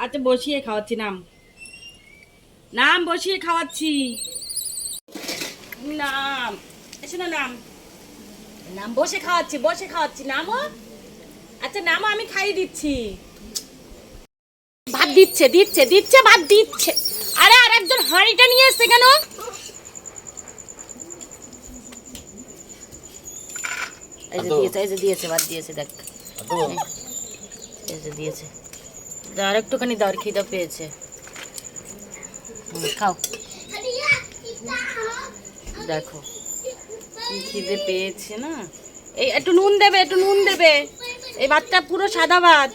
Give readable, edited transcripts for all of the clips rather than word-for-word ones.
আচ্ছা বসিয়ে খাওয়াচ্ছি, নাম নাম বসিয়ে খাওয়াচ্ছি, নাম এসে না, নাম নাম বসে খাওয়াচ্ছি, বসে খাওয়াচ্ছি, নামো। আচ্ছা নামো, আমি খাইয়ে দিচ্ছি। ভাত দিচ্ছে দিচ্ছে দিচ্ছে ভাত দিচ্ছে। আরে আর একজন হাঁড়িটা নিয়ে এসছে কেন? এই যে দিয়েছে, এই যে দিয়েছে, ভাত দিয়েছে, দেখ এই যে দিয়েছে। আর একটুখানি দাও, খিদে পেয়েছে, খাও। দেখো কি খিদে পেয়েছে না। এই একটু নুন দেবে, একটু নুন দেবে। এই ভাতটা পুরো সাদা ভাত।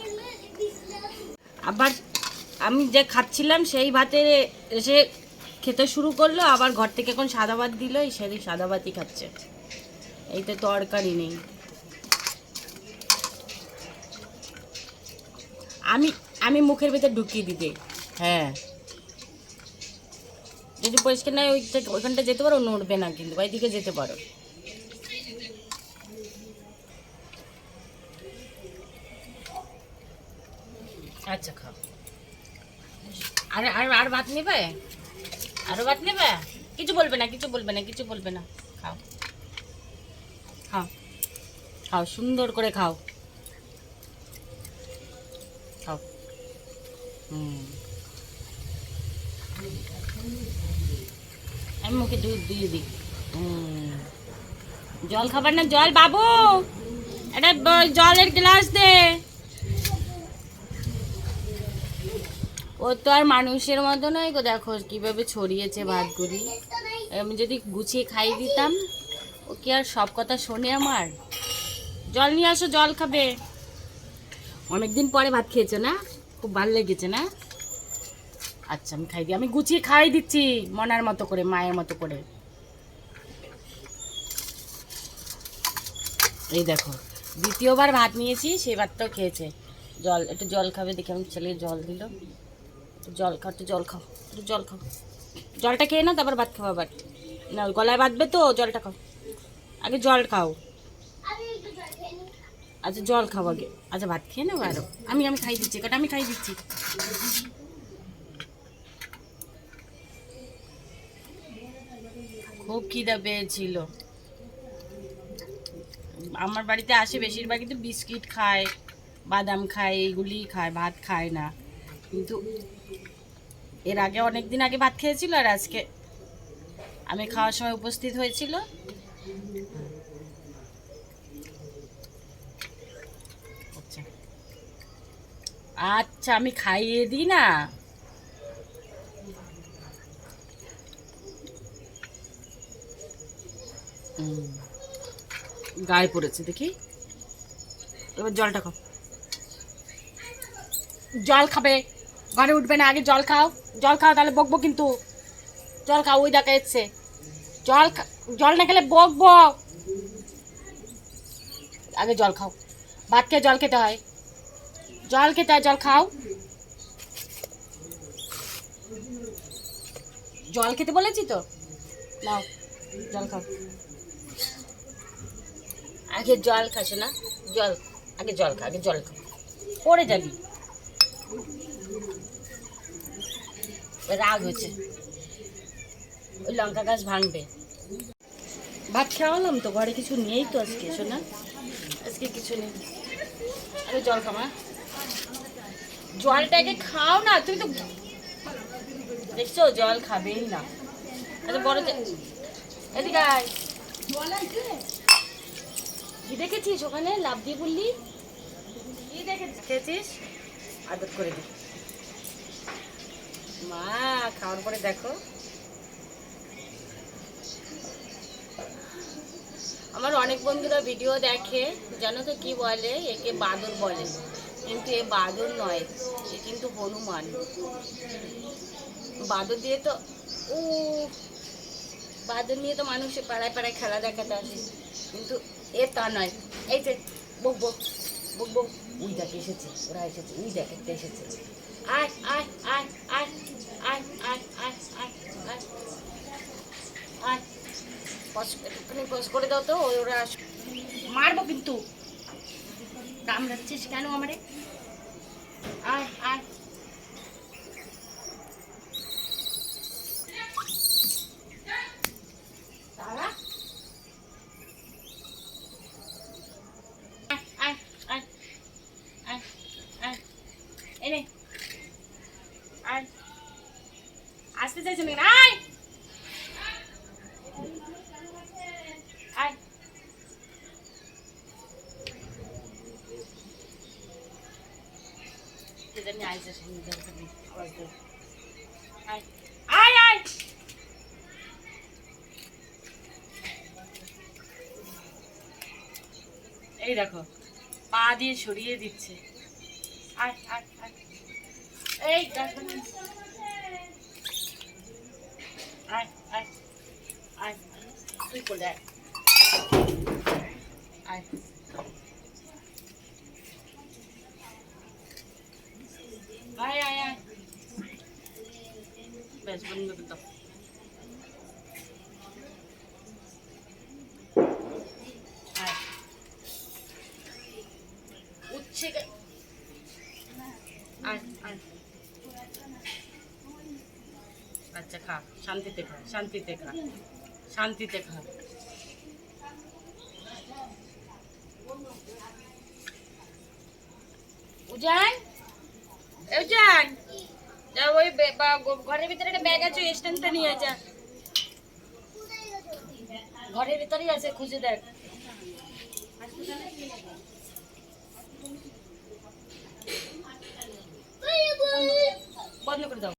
আবার আমি যে খাচ্ছিলাম সেই ভাতে এসে খেতে শুরু করলো, আবার ঘর থেকে এখন সাদা ভাত দিল, এই সেই সাদা ভাতই খাচ্ছে। এইতে তরকারি নেই। আমি আমি মুখের ভিতরে ঢুকিয়ে দিতে। হ্যাঁ, যদি পরিষ্কার নয় ওইখানটা যেতে পারো, নড়বে না কিন্তু, ওইদিকে যেতে পারো। আচ্ছা খাও। আর আর আর ভাত নেবে? আরো ভাত নেবে? কিছু বলবে না, কিছু বলবে না, কিছু বলবে না। খাও খাও খাও, সুন্দর করে খাও, খাও। আমি মুখে দুধ দিয়ে দিই। জল খাবার না? জল বাবু, একটা জলের গ্লাস দে। ও তো আর মানুষের মতো নয় গো, দেখো কিভাবে ছড়িয়েছে ভাতগুলি। আমি যদি গুছিয়ে খাইয়ে দিতাম, ও কি আর সব কথা শোনে আমার? জল নিয়ে আসো, জল খাবে। অনেকদিন পরে ভাত খেয়েছো না? খুব ভালো লেগেছে না? আচ্ছা আমি খাই দিই, আমি গুছিয়ে খাওয়াই দিচ্ছি মনার মতো করে, মায়ের মতো করে। এই দেখো দ্বিতীয়বার ভাত নিয়েছি, সেই ভাতটাও খেয়েছে। জল, একটু জল খাবে দেখে আমি ছেলে জল দিল। জল খাও, একটু জল খাও, একটু জল খাও। জলটা খেয়ে নাও, তারপর ভাত খাও। আবার না, গলায় বাঁধবে তো, জলটা খাও আগে, জল খাও। আচ্ছা জল খাও আগে, আচ্ছা ভাত খেয়ে নেবো আরো। আমি আমি খাই দিচ্ছি, কটা আমি খাই দিচ্ছি। খুব খিদা পেয়েছিল। আমার বাড়িতে আসে বেশিরভাগই তো বিস্কিট খায়, বাদাম খায়, এইগুলি খায়, ভাত খায় না। কিন্তু এর আগে অনেক দিন আগে ভাত খেয়েছিল, আর আজকে আমি খাওয়ার সময় উপস্থিত হয়েছিল। আচ্ছা আচ্ছা আমি খাইয়ে দিই না। গায়ে পড়েছে দেখি। এবার জলটা খাও, জল খাবে, ঘরে উঠবে না, আগে জল খাও। জল খাও, তাহলে বকবো কিন্তু। জল খাও, ওই দেখা এসছে। জল জল না খেলে বকবো। আগে জল খাও, ভাত খেয়ে জল খেতে হয়, জল খেতে হয়, জল খাও। জল খেতে বলেছি তো, নাও জল খাও। আগে জল খাসো না, জল আগে, জল খা, আগে জল খাও, পড়ে যাবি। রাগ হয়েছে, ওই লঙ্কা গাছ ভাঙবে। ভাত খাওয়ালাম তো, ঘরে কিছু নেই তো আজকে, শোনা আজকে কিছু নেই। আরে জল খামা, জলটাকে খাও না, তুমি তো দেখছো জল খাবেই না। আচ্ছা বড় এদিকে আয়। কি দেখেছিস ওখানে লাভ দিয়ে বললি? কি দেখেছিস? আদর করে দি মা, খাওয়ার পরে দেখো। আমার অনেক বন্ধুরা ভিডিও দেখে, জানো তো কি বলে, একে বাদর বলে, কিন্তু এ বাদর নয়, এ কিন্তু হনুমান। বাদর দিয়ে তো ও বাদর নিয়ে তো মানুষে পাড়ায় পাড়ায় খেলা দেখাতে আসে, কিন্তু এ তা নয়। এই যে বক বক বক বক, উই দেখ এসেছে, ওরা এসেছে, উই দেখ একটা এসেছে। আয় আয় আয় আয় আয় আয় আয় আয় আয় আয়, একটুখানি পজ করে দাও তো, ওরা মারবো কিন্তু। কামড়াচ্ছিস কেন আমারে? আয় আয়। দাঁড়া। আয় আয় আয় আয় আয়। এনে আয়। আসতে চাইছে নাকি? আয় আয়। জানি আইসে আওয়াজ দে। আয় আয় আয়। এই দেখো পা দিয়ে সরিয়ে দিচ্ছে। আয় আয় আয়। এই দেখো। আয় আয় আয়। তুই কোলে আয়। আয়। আয় আয় আয়। বেশ বন্ধ করে দাও। আয়। উচ্ছে আয় আয়। আচ্ছা খা, শান্তিতে খা, শান্তিতে খা, শান্তিতে খা। উজান, উজান, যা ওই ঘরের ভিতরে একটা ব্যাগ আছে, স্ট্যান্ডটা নিয়ে যা। ঘরের ভিতরেই আছে, খুঁজে দেখ। বন্ধ করে দাও।